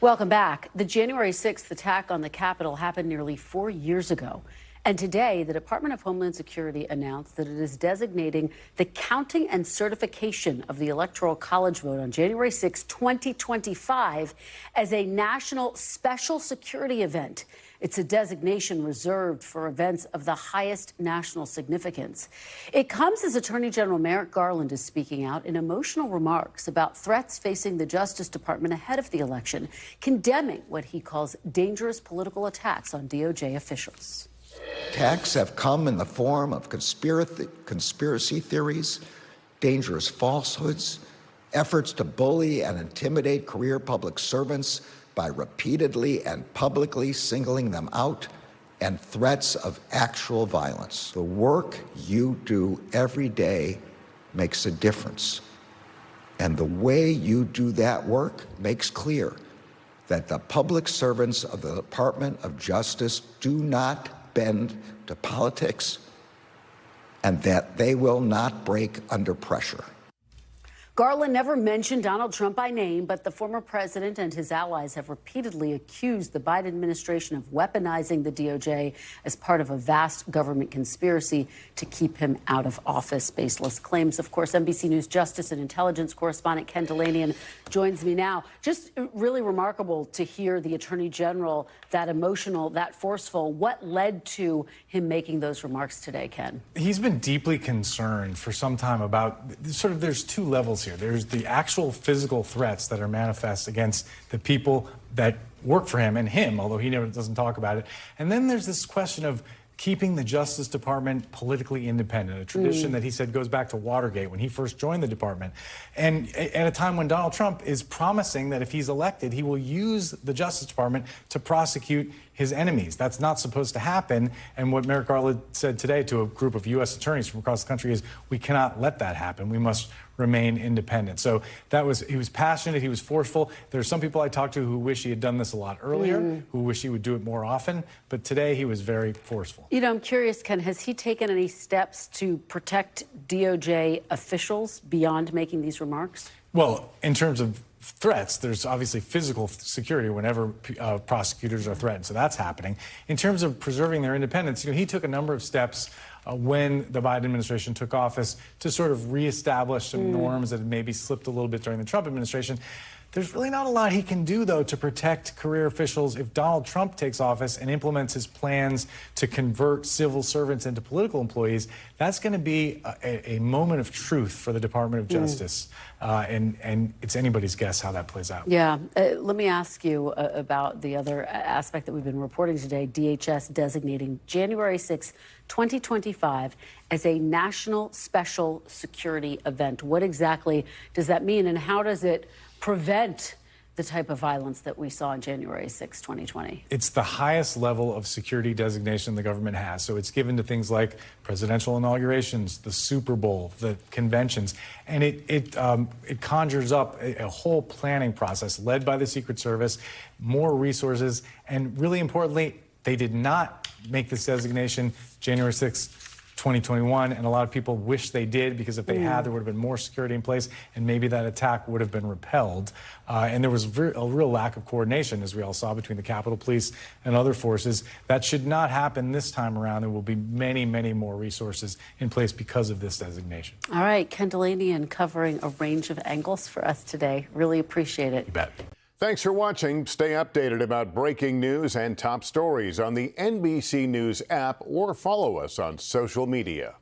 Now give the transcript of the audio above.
Welcome back. The January 6th attack on the Capitol happened nearly 4 years ago. And today, the Department of Homeland Security announced that it is designating the counting and certification of the Electoral College vote on January 6, 2025, as a national special security event. It's a designation reserved for events of the highest national significance. It comes as Attorney General Merrick Garland is speaking out in emotional remarks about threats facing the Justice Department ahead of the election, condemning what he calls dangerous political attacks on DOJ officials. Attacks have come in the form of conspiracy theories, dangerous falsehoods, efforts to bully and intimidate career public servants by repeatedly and publicly singling them out, and threats of actual violence. The work you do every day makes a difference. And the way you do that work makes clear that the public servants of the Department of Justice do not bend to politics, and that they will not break under pressure. Garland never mentioned Donald Trump by name, but the former president and his allies have repeatedly accused the Biden administration of weaponizing the DOJ as part of a vast government conspiracy to keep him out of office. Baseless claims. Of course, NBC News Justice and Intelligence Correspondent Ken Dilanian joins me now. Just really remarkable to hear the Attorney General that emotional, that forceful. What led to him making those remarks today, Ken? He's been deeply concerned for some time about there's two levels here. There's the actual physical threats that are manifest against the people that work for him and him, although he never doesn't talk about it. And then there's this question of keeping the Justice Department politically independent, a tradition that he said goes back to Watergate when he first joined the department. And at a time when Donald Trump is promising that if he's elected, he will use the Justice Department to prosecute his enemies. That's not supposed to happen. And what Merrick Garland said today to a group of U.S. attorneys from across the country is we cannot let that happen. We must remain independent. So he was passionate, he was forceful. There are some people I talked to who wish he had done this a lot earlier, who wish he would do it more often. But today he was very forceful. You know, I'm curious, Ken, has he taken any steps to protect DOJ officials beyond making these remarks? Well, in terms of threats, there's obviously physical security whenever prosecutors are threatened. So that's happening. In terms of preserving their independence, he took a number of steps when the Biden administration took office to sort of reestablish some norms that had maybe slipped a little bit during the Trump administration. There's really not a lot he can do, though, to protect career officials if Donald Trump takes office and implements his plans to convert civil servants into political employees. That's going to be a moment of truth for the Department of Justice. And it's anybody's guess how that plays out. Yeah. Let me ask you about the other aspect that we've been reporting today, DHS designating January 6, 2025 as a national special security event. What exactly does that mean, and how does it prevent the type of violence that we saw on January 6, 2020? It's the highest level of security designation the government has. So it's given to things like presidential inaugurations, the Super Bowl, the conventions, and it conjures up a whole planning process led by the Secret Service, more resources, and really importantly, they did not make this designation January 6, 2021, and a lot of people wish they did, because if they had, there would have been more security in place, and maybe that attack would have been repelled. And there was a real lack of coordination, as we all saw, between the Capitol Police and other forces. That should not happen this time around. There will be many, many more resources in place because of this designation. All right, Ken Dilanian covering a range of angles for us today. Really appreciate it. You bet. Thanks for watching. Stay updated about breaking news and top stories on the NBC News app or follow us on social media.